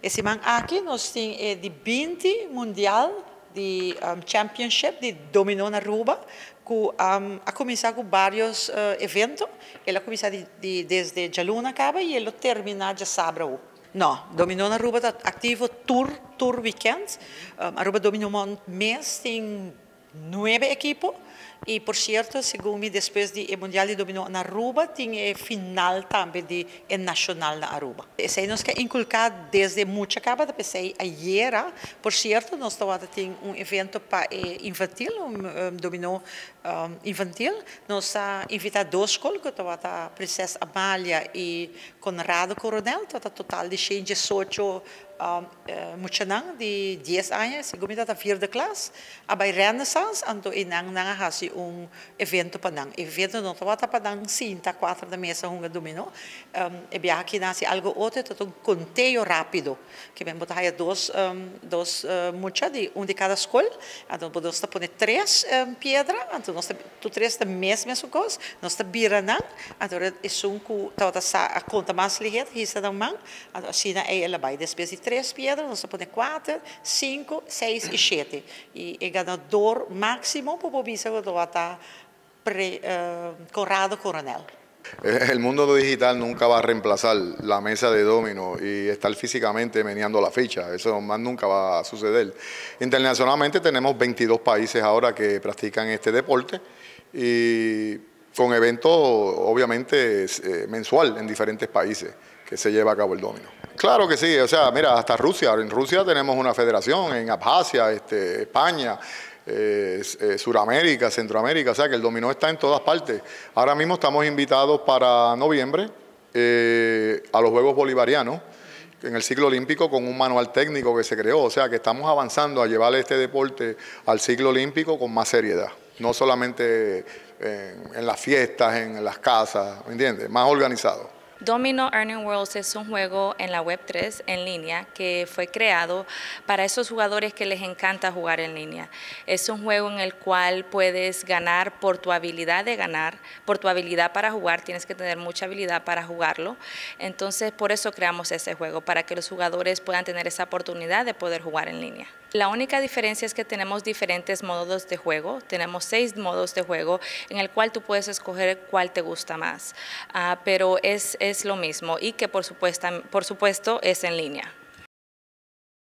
Esse man aqui nós temos de 20 mundial de championship de dominó na Aruba, que ha começado com vários eventos. Ele ha começado desde Jaluna acaba e ele termina de sábado. Não, dominó na Aruba está ativo tour weekend. Aruba dominou um mês, tem 9 equipos. E, por certo, segundo depois do Mundial de Dominó na Aruba, tem final também de nacional na Aruba. Isso nós queremos inculcar desde muito acaba, porque ayer, por certo, nós temos evento para infantil, dominó infantil. Nós invitamos 2 escolas, que a Princesa Amália e Conrado Coronel, total de 18 muchanan de 10 anos, segundo a 4ª classe, a Renaissance, ando inang nangahasi evento pa nang. Evento não estava para nang cinta 4 da mesa hunga dominó. E bia aqui nasce algo outro, todo um conteio rápido, que vem botar aí dois mucha de de cada escola, então podemos pôr 3 pedras, então nós tu 3 da mesma coisa, nós tá bira nang, então é que a conta mais ligeira, isso da mão, assim é ela vai depois de 3 pedras, nós põe 4, 5, 6 e 7. E o ganador máximo para o bisa que está Conrado Coronel. El mundo digital nunca va a reemplazar la mesa de dominó y estar físicamente meneando la ficha. Eso más nunca va a suceder. Internacionalmente tenemos 22 países ahora que practican este deporte y con eventos obviamente mensual en diferentes países que se lleva a cabo el dominó. Claro que sí, o sea, mira, hasta Rusia. En Rusia tenemos una federación, en Abjasia, España, Suramérica, Centroamérica, o sea que el dominó está en todas partes. Ahora mismo estamos invitados para noviembre a los Juegos Bolivarianos en el ciclo olímpico con un manual técnico que se creó, o sea que estamos avanzando a llevar este deporte al ciclo olímpico con más seriedad, no solamente en las fiestas, en las casas, ¿me entiendes? Más organizado. Domino Earning Worlds es un juego en la Web3 en línea que fue creado para esos jugadores que les encanta jugar en línea. Es un juego en el cual puedes ganar por tu habilidad de ganar, por tu habilidad para jugar, tienes que tener mucha habilidad para jugarlo. Entonces, por eso creamos ese juego, para que los jugadores puedan tener esa oportunidad de poder jugar en línea. La única diferencia es que tenemos diferentes modos de juego, tenemos 6 modos de juego en el cual tú puedes escoger cuál te gusta más, pero es lo mismo y que por supuesto es en línea.